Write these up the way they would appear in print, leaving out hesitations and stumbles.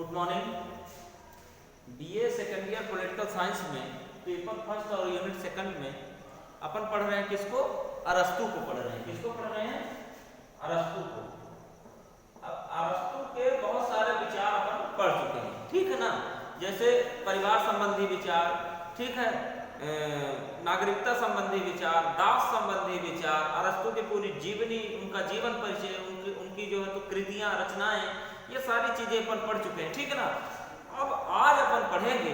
Good morning. BA second year political science में paper first और unit second में अपन पढ़ रहे हैं किसको? अरस्तु को पढ़ रहे हैं। किसको पढ़ रहे हैं? अरस्तु को। अब अरस्तु के बहुत सारे विचार अपन पढ़ चुके हैं, ठीक है ना। जैसे परिवार संबंधी विचार, ठीक है, नागरिकता संबंधी विचार, दास संबंधी विचार, अरस्तु की पूरी जीवनी, उनका जीवन परिचय, उनकी जो है तो कृतियां, रचनाएं, ये सारी चीजें अपन पढ़ चुके हैं, ठीक है ना। अब आज अपन पढ़ेंगे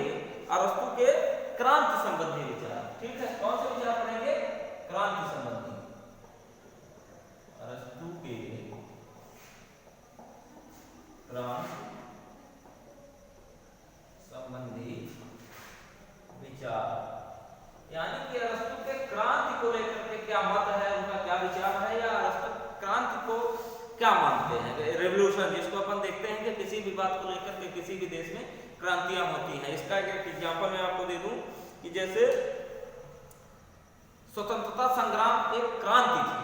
अरस्तु के क्रांति संबंधी विचार, ठीक है। कौन से विचार पढ़ेंगे? क्रांति संबंधी। अरस्तु के क्रांति संबंधी विचार, यानी कि अरस्तु के क्रांति को लेकर के क्या मत है, उनका क्या विचार है, या अरस्तु क्रांति को क्या मानते हैं। रेवोल्यूशन जिसको अपन देखते हैं कि किसी भी बात को लेकर के किसी भी देश में क्रांतियां होती हैं। इसका एक एग्जांपल मैं आपको दे दूं कि जैसे स्वतंत्रता संग्राम एक क्रांति थी।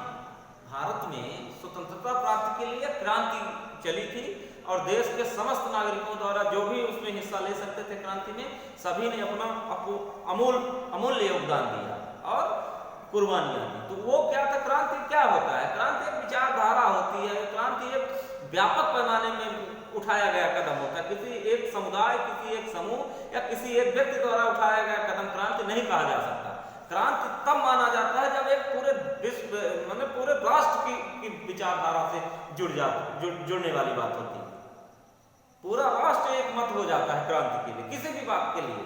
भारत में स्वतंत्रता प्राप्ति के लिए क्रांति चली थी और देश के समस्त नागरिकों द्वारा जो भी उसमें हिस्सा ले सकते थे क्रांति में, सभी ने अपना अमूल्य योगदान दिया और कुर्बानियां दी। तो वो क्या था? क्रांति क्या होता है? क्रांति एक विचारधारा होती है। क्रांति एक व्यापक पैमाने में उठाया गया कदम होता है। किसी एक समुदाय, किसी एक समूह या किसी एक व्यक्ति द्वारा उठाया गया कदम क्रांति नहीं कहा जा सकता। क्रांति तब माना जाता है जब एक पूरे विश्व, मतलब पूरे राष्ट्र की विचारधारा से जुड़ने वाली बात होती है। पूरा राष्ट्र एक मत हो जाता है क्रांति के लिए, किसी भी बात के लिए,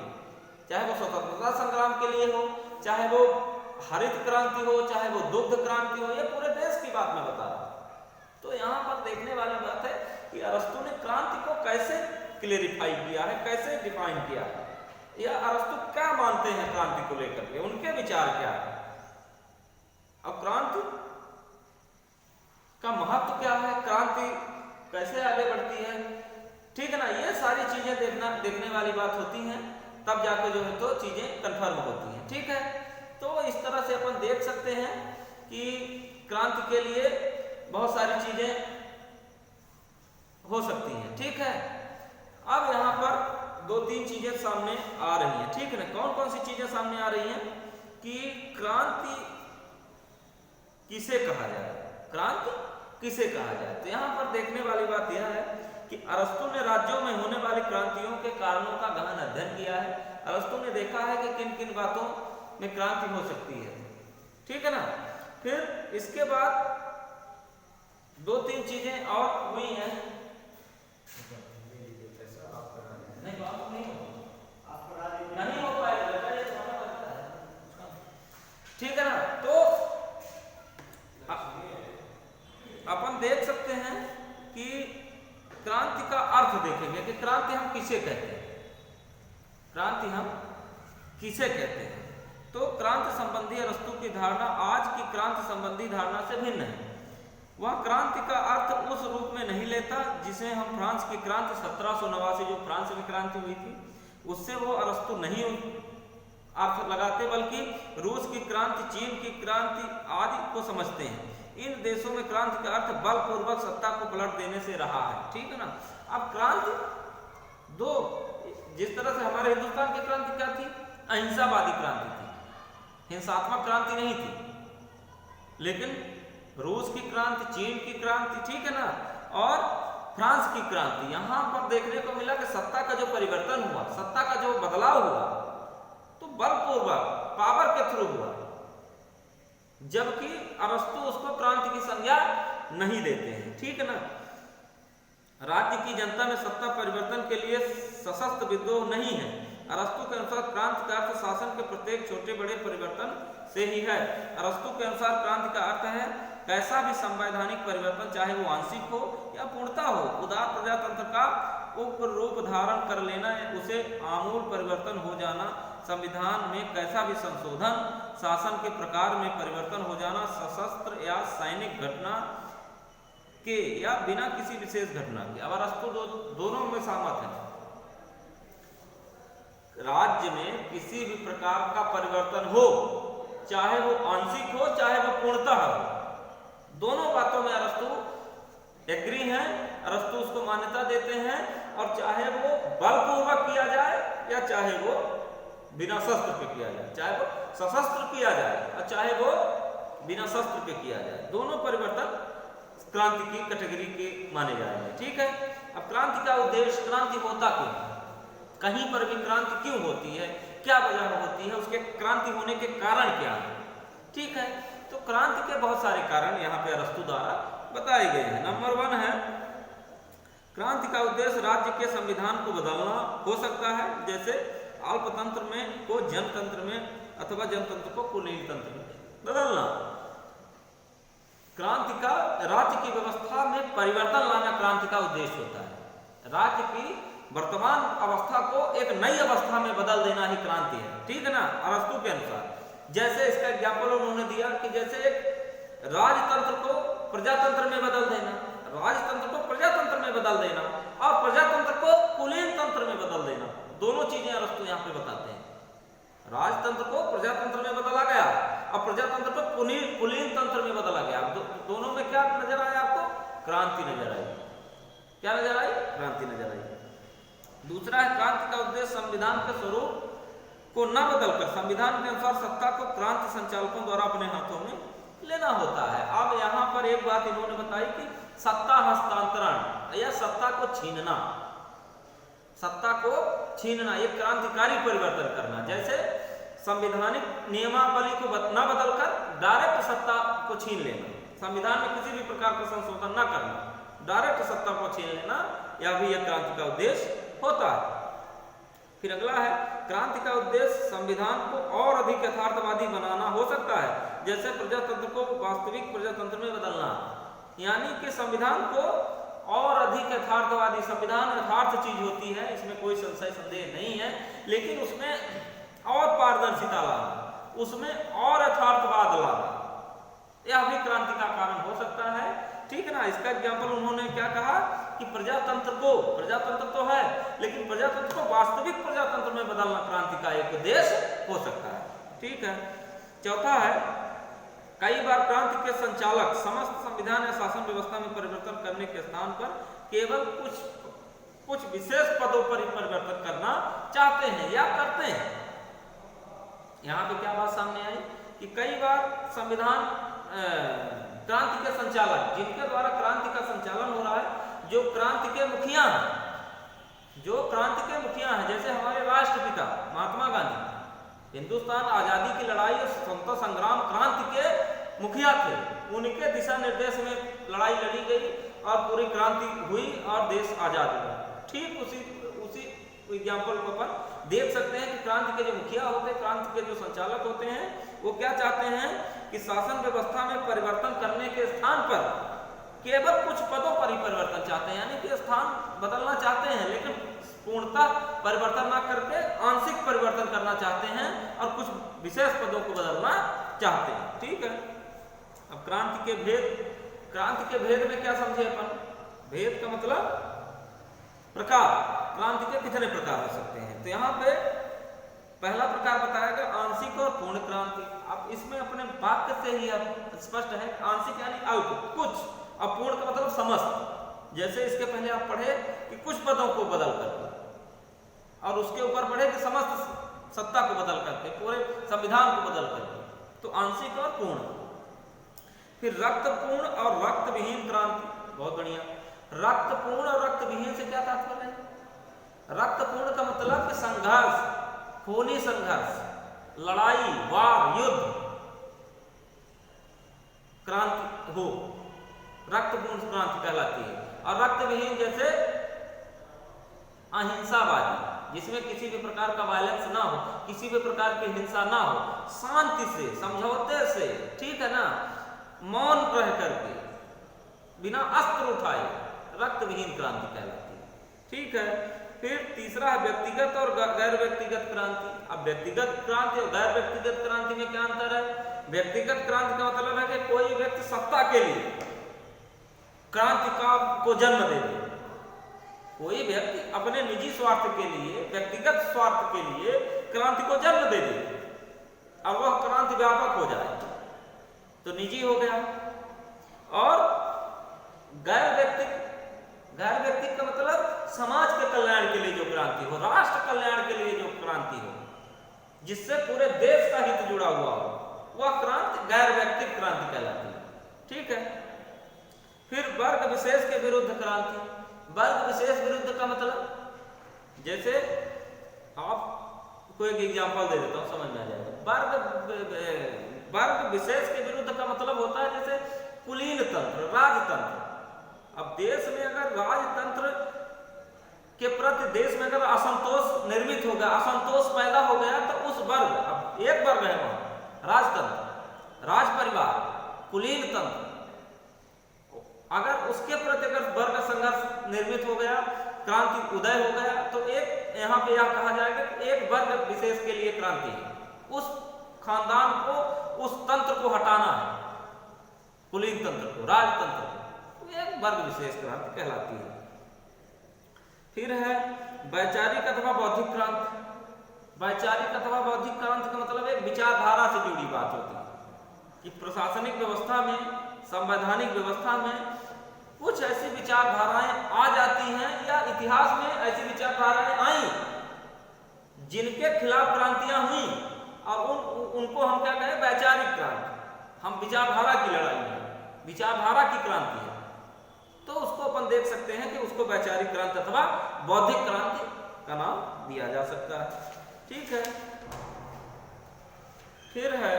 चाहे वो स्वतंत्रता संग्राम के लिए हो, चाहे वो हरित क्रांति हो, चाहे वो दुग्ध क्रांति हो, ये पूरे देश की बात मैं बता रहा हूं। तो यहाँ पर देखने वाली बात है कि अरस्तु ने क्रांति को कैसे क्लेरिफाई किया है, कैसे डिफाइन किया है, या अरस्तु क्या मानते हैं क्रांति को लेकर के, उनके विचार क्या है। अब क्रांति का महत्व क्या है, क्रांति कैसे आगे बढ़ती है, ठीक है ना। ये सारी चीजें देखने वाली बात होती हैं, तब जाके जो है तो चीजें कंफर्म होती हैं, ठीक है। तो इस तरह से अपन देख सकते हैं कि क्रांति के लिए बहुत सारी चीजें हो सकती हैं, ठीक है। अब यहाँ पर दो तीन चीजें सामने आ रही हैं, ठीक है ना। कौन कौन सी चीजें सामने आ रही हैं कि क्रांति किसे कहा जाए, क्रांति किसे कहा जाए। तो यहाँ पर देखने वाली बात यह है कि अरस्तु ने राज्यों में होने वाली क्रांतियों के कारणों का गहन अध्ययन किया है। अरस्तु ने देखा है कि किन किन बातों में क्रांति हो सकती है, ठीक है ना। फिर इसके बाद दो तीन चीजें और हुई हैं। नहीं हो पाएगा, ठीक है ना। तो अपन देख सकते हैं कि क्रांति का अर्थ देखेंगे कि क्रांति हम किसे कहते हैं, क्रांति हम किसे कहते हैं। तो क्रांति संबंधी अरस्तु की धारणा आज की क्रांति संबंधी धारणा से भिन्न है। वह क्रांति का अर्थ उस रूप में नहीं लेता जिसे हम फ्रांस की क्रांति 1789 जो फ्रांस में क्रांति हुई थी उससे वो अरस्तु नहीं अर्थ लगाते, बल्कि रूस की क्रांति, चीन की क्रांति आदि को समझते हैं। इन देशों में क्रांति का अर्थ बलपूर्वक सत्ता को पलट देने से रहा है, ठीक है ना। अब क्रांति दो, जिस तरह से हमारे हिंदुस्तान की क्रांति क्या थी? अहिंसावादी क्रांति थी, हिंसात्मक क्रांति नहीं थी। लेकिन रूस की क्रांति, चीन की क्रांति, ठीक है ना, और फ्रांस की क्रांति, यहां पर देखने को मिला कि सत्ता का जो परिवर्तन हुआ, सत्ता का जो बदलाव हुआ, तो बलपूर्वक पावर के थ्रू हुआ, जबकि अरस्तु उसको क्रांति की संज्ञा नहीं देते हैं, ठीक है ना। राज्य की जनता में सत्ता परिवर्तन के लिए सशस्त्र विद्रोह नहीं है। अरस्तु के अनुसार क्रांति का अर्थ शासन के प्रत्येक छोटे बड़े परिवर्तन से ही है। अरस्तु के अनुसार क्रांति का अर्थ है कैसा भी संवैधानिक परिवर्तन, चाहे वो आंशिक हो या पूर्णतः हो। उदार प्रजातंत्र का उग्र रूप धारण कर लेना, उसे आमूल परिवर्तन हो जाना, संविधान में कैसा भी संशोधन, शासन के प्रकार में परिवर्तन हो जाना, सशस्त्र या सैनिक घटना के या बिना किसी विशेष घटना के। अब अरस्तु दोनों में सहमत है। राज्य में किसी भी प्रकार का परिवर्तन हो, चाहे वो आंशिक हो चाहे वो पूर्णतः हो, दोनों बातों में अरस्तु एग्री हैं, अरस्तु उसको मान्यता देते हैं और चाहे वो बलपूर्वक किया जाए या चाहे वो बिना शस्त्र के किया जाए, चाहे वो सशस्त्र किया जाए और चाहे वो बिना शस्त्र के किया जाए, दोनों परिवर्तन क्रांति की कैटेगरी के माने जाएंगे। ठीक है। अब क्रांति का उद्देश्य, क्रांति होता क्यों, कहीं पर भी क्रांति क्यों होती है, क्या वजह होती है, उसके क्रांति होने के कारण क्या है। ठीक है। तो क्रांति के बहुत सारे कारण यहाँ पे अरस्तु द्वारा बताए गए हैं। नंबर 1 है क्रांति का उद्देश्य राज्य के संविधान को बदलना हो सकता है, जैसे अल्पतंत्र में को जनतंत्र में अथवा जनतंत्र को कुलीन तंत्र में बदलना। क्रांति का राज्य की व्यवस्था में परिवर्तन लाना क्रांति का उद्देश्य होता है। राज्य की वर्तमान अवस्था को एक नई अवस्था में बदल देना ही क्रांति है। ठीक है ना, अरस्तु के अनुसार। जैसे इसका एग्जाम्पल उन्होंने दिया कि जैसे एक राजतंत्र को प्रजातंत्र में बदल देना, राजतंत्र को प्रजातंत्र में बदल देना और प्रजातंत्र को कुलीन तंत्र में बदल देना, दोनों चीजें अरस्तु यहाँ पे बताते हैं। राजतंत्र को प्रजातंत्र में बदला गया और प्रजातंत्र को कुलीन तंत्र में बदला गया। दोनों में क्या नजर आया आपको? क्रांति नजर आई। क्या नजर आई? क्रांति नजर आई। दूसरा है क्रांति का उद्देश्य संविधान के स्वरूप को न बदलकर संविधान के अनुसार सत्ता को क्रांति संचालकों द्वारा अपने हाथों में लेना होता है। अब यहाँ पर एक बात इन्होंने बताई कि सत्ता हस्तांतरण या सत्ता को छीनना, सत्ता को छीनना, एक क्रांतिकारी परिवर्तन करना। जैसे संवैधानिक नियमावली को न बदलकर डायरेक्ट सत्ता को छीन लेना, संविधान में किसी भी प्रकार का संशोधन न करना, डायरेक्ट सत्ता को छीन लेना, यह भी एक क्रांति का उद्देश्य होता है। फिर अगला है क्रांति का उद्देश्य संविधान को और अधिक यथार्थवादी बनाना हो सकता है, जैसे प्रजातंत्र को वास्तविक प्रजातंत्र में बदलना, यानी कि संविधान को और अधिक यथार्थवादी। संविधान यथार्थ चीज होती है, इसमें कोई संशय संदेह नहीं है, लेकिन उसमें और पारदर्शिता लाना, उसमें और यथार्थवाद लाना, यह भी क्रांति का कारण हो सकता है। ठीक है ना। इसका एग्जाम्पल उन्होंने क्या कहा कि प्रजातंत्र तो है, लेकिन प्रजातंत्र को वास्तविक प्रजातंत्र में बदलना क्रांति का एक उद्देश्य हो सकता है। ठीक है। चौथा है कई बार क्रांति के संचालक समस्त संविधान या शासन व्यवस्था में परिवर्तन करने के स्थान पर केवल कुछ विशेष पदों पर ही परिवर्तन करना चाहते हैं या करते हैं। यहाँ पे क्या बात सामने आई कि कई बार संविधान क्रांति के संचालक, जिनके द्वारा क्रांति का संचालन हो रहा है, जो क्रांति के मुखिया हैं, जैसे हमारे राष्ट्रपिता महात्मा गांधी हिंदुस्तान आजादी की लड़ाई और स्वतंत्रता संग्राम क्रांति के मुखिया थे, उनके दिशा निर्देश में लड़ाई लड़ी गई और पूरी क्रांति हुई और देश आजाद हुआ। ठीक उसी एग्जाम्पल को अपन देख सकते हैं कि क्रांति के जो मुखिया होते हैं, क्रांति के जो संचालक होते हैं, वो क्या चाहते हैं कि शासन व्यवस्था में परिवर्तन करने के स्थान पर केवल कुछ पदों पर ही परिवर्तन चाहते हैं, यानी कि स्थान बदलना चाहते हैं, लेकिन पूर्णतः परिवर्तन ना करके आंशिक परिवर्तन करना चाहते हैं और कुछ विशेष पदों को बदलना चाहते हैं। ठीक है। अब क्रांति के भेद में क्या समझे अपन? भेद का मतलब प्रकार। क्रांति के कितने प्रकार हो सकते हैं? तो यहाँ पे पहला प्रकार बताया गया आंशिक और पूर्ण क्रांति। अब इसमें अपने वाक्य से ही अब स्पष्ट है, आंशिक यानी अल्प, कुछ, और पूर्ण का मतलब समस्त। जैसे इसके पहले आप पढ़े कि कुछ पदों को बदल करके, और उसके ऊपर पढ़े कि समस्त सत्ता को बदल करके, पूरे संविधान को बदल करके, तो आंशिक और पूर्ण। फिर रक्तपूर्ण और रक्तविहीन क्रांति, बहुत बढ़िया। रक्तपूर्ण और रक्तविहीन से क्या तात्पर्य है? रक्तपूर्ण का मतलब कि संघर्ष, खूनी संघर्ष, लड़ाई, वार, युद्ध क्रांति हो, रक्तपूर्ण क्रांति कहलाती है। और रक्तविहीन जैसे अहिंसावादी, जिसमें किसी भी प्रकार का वायलेंस ना हो, किसी भी प्रकार की हिंसा ना हो, शांति से, समझौते से, ठीक है ना, मौन रह करके, बिना अस्त्र उठाए, रक्तविहीन क्रांति कहलाती है। ठीक है। फिर तीसरा है व्यक्तिगत और गैर व्यक्तिगत क्रांति। अब व्यक्तिगत क्रांति और गैर व्यक्तिगत क्रांति में क्या अंतर है? व्यक्तिगत क्रांति का मतलब है कि कोई व्यक्ति सत्ता के लिए क्रांति को जन्म दे दे, कोई व्यक्ति अपने निजी स्वार्थ के लिए, व्यक्तिगत स्वार्थ के लिए क्रांति को जन्म दे दे और वह क्रांति व्यापक हो जाए तो निजी हो गया। और गैर व्यक्तिक का मतलब समाज के कल्याण के लिए जो क्रांति हो, राष्ट्र कल्याण के लिए जो क्रांति हो, जिससे पूरे देश का हित जुड़ा हुआ हो, वह क्रांति गैर व्यक्तिक क्रांति कहलाती है। ठीक है। फिर वर्ग विशेष के विरुद्ध क्रांति। वर्ग विशेष विरुद्ध का मतलब, जैसे आपको एक एग्जांपल दे देता हूं, समझ में आ जाएगा। वर्ग विशेष के विरुद्ध का मतलब होता है जैसे कुलीन तंत्र, राजतंत्र। अब देश में अगर राजतंत्र के प्रति देश में अगर असंतोष निर्मित हो गया, असंतोष पैदा हो गया, तो उस वर्ग, अब एक वर्ग है वहां, राजतंत्र, राज परिवार, कुलीन तंत्र, अगर उसके प्रति अगर वर्ग संघर्ष निर्मित हो गया, क्रांति उदय हो गया, तो एक यहाँ पे यह कहा जाएगा कि एक वर्ग विशेष के लिए क्रांति है, उस खानदान को, उस तंत्र को हटाना है, कुलीन तंत्र को, राजतंत्र को, तो एक वर्ग विशेष क्रांति कहलाती है। फिर है वैचारिक अथवा बौद्धिक क्रांति। वैचारिक अथवा बौद्धिक क्रांति का मतलब एक विचारधारा से जुड़ी बात होती है कि प्रशासनिक व्यवस्था में, संवैधानिक व्यवस्था में कुछ ऐसी विचारधाराएं आ जाती हैं, या इतिहास में ऐसी विचारधाराएं आई जिनके खिलाफ क्रांतियां हुई, और उनको हम क्या कहें, वैचारिक क्रांति। हम विचारधारा की लड़ाई है, विचारधारा की क्रांति है, तो उसको अपन देख सकते हैं कि उसको वैचारिक क्रांति अथवा बौद्धिक क्रांति का नाम दिया जा सकता है। ठीक है। फिर है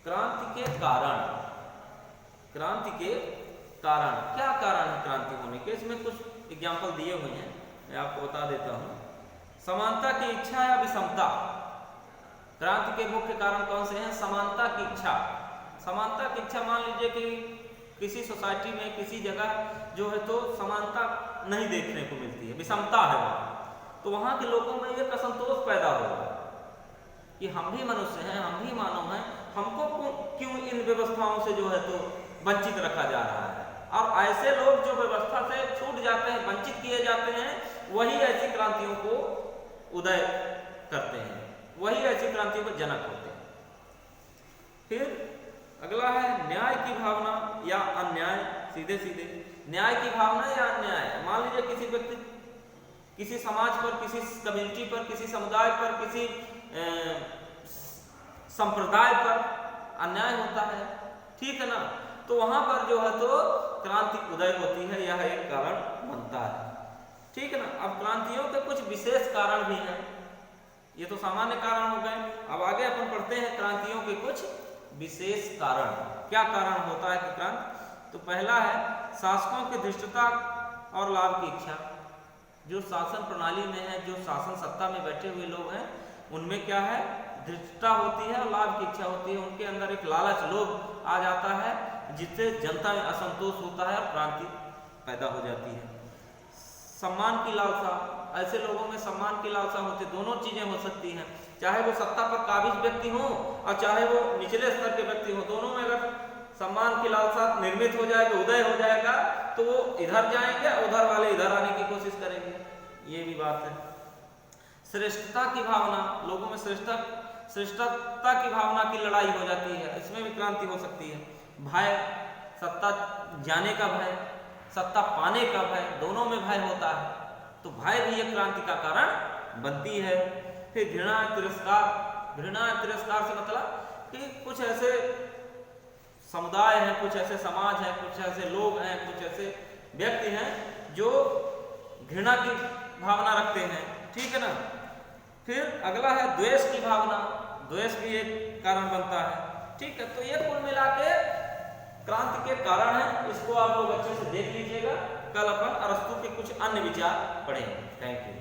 क्रांति के कारण। क्रांति के कारण, क्या कारण है क्रांति होने के? इसमें कुछ एग्जाम्पल दिए हुए हैं, मैं आपको बता देता हूं। समानता की इच्छा या विषमता। क्रांति के मुख्य कारण कौन से हैं? समानता की इच्छा। समानता की इच्छा, मान लीजिए कि किसी सोसाइटी में, किसी जगह जो है तो समानता नहीं देखने को मिलती है, विषमता है वहां, तो वहां के लोगों में एक असंतोष पैदा होगा कि हम भी मनुष्य हैं, हम भी मानव हैं, हमको क्यों इन व्यवस्थाओं से जो है तो वंचित रखा जा रहा है। और ऐसे लोग जो व्यवस्था से छूट जाते हैं, वंचित किए जाते हैं, वही ऐसी क्रांतियों को उदय करते हैं, वही ऐसी क्रांतियों को जनक होते हैं। फिर अगला है न्याय की भावना या अन्याय। सीधे सीधे न्याय की भावना या अन्याय। मान लीजिए किसी व्यक्ति, किसी समाज पर, किसी कम्युनिटी पर, किसी समुदाय पर, किसी संप्रदाय पर अन्याय होता है, ठीक है ना, तो वहां पर जो है तो क्रांति उदय होती है, यह एक कारण बनता है। ठीक है ना। अब क्रांतियों के कुछ विशेष कारण भी हैं, ये तो सामान्य कारण हो गए। अब आगे अपन पढ़ते हैं क्रांतियों के कुछ विशेष कारण। क्या कारण होता है कि क्रांति? तो पहला है शासकों की धृष्टता और लाभ की इच्छा। जो शासन प्रणाली में है, जो शासन सत्ता में बैठे हुए लोग हैं, उनमें क्या है, धृष्टता होती है और लाभ की इच्छा होती है। उनके अंदर एक लालच, लोभ आ जाता है, जिससे जनता में असंतोष होता है और क्रांति पैदा हो जाती है। सम्मान की लालसा, ऐसे लोगों में सम्मान की लालसा होती है। दोनों चीजें हो सकती हैं, चाहे वो सत्ता पर काबिज व्यक्ति हो और चाहे वो निचले स्तर के व्यक्ति हो, दोनों में अगर सम्मान की लालसा निर्मित हो जाएगी, उदय हो जाएगा, तो वो इधर जाएंगे, उधर वाले इधर आने की कोशिश करेंगे, ये भी बात है। श्रेष्ठता की भावना, लोगों में श्रेष्ठता की भावना की लड़ाई हो जाती है, इसमें भी क्रांति हो सकती है। भय, सत्ता जाने का भय, सत्ता पाने का भय, दोनों में भय होता है, तो भय भी एक क्रांति का कारण बनती है। फिर घृणा तिरस्कार। घृणा तिरस्कार से मतलब कि कुछ ऐसे समुदाय हैं, कुछ ऐसे समाज हैं, कुछ ऐसे लोग हैं, कुछ ऐसे व्यक्ति हैं जो घृणा की भावना रखते हैं, ठीक है ना। फिर अगला है द्वेष की भावना। द्वेष भी एक कारण बनता है, ठीक है। तो ये कुल मिला के क्रांति के कारण है, इसको आप लोग अच्छे से देख लीजिएगा। कल अपन अरस्तु के कुछ अन्य विचार पढ़ेंगे। Thank you.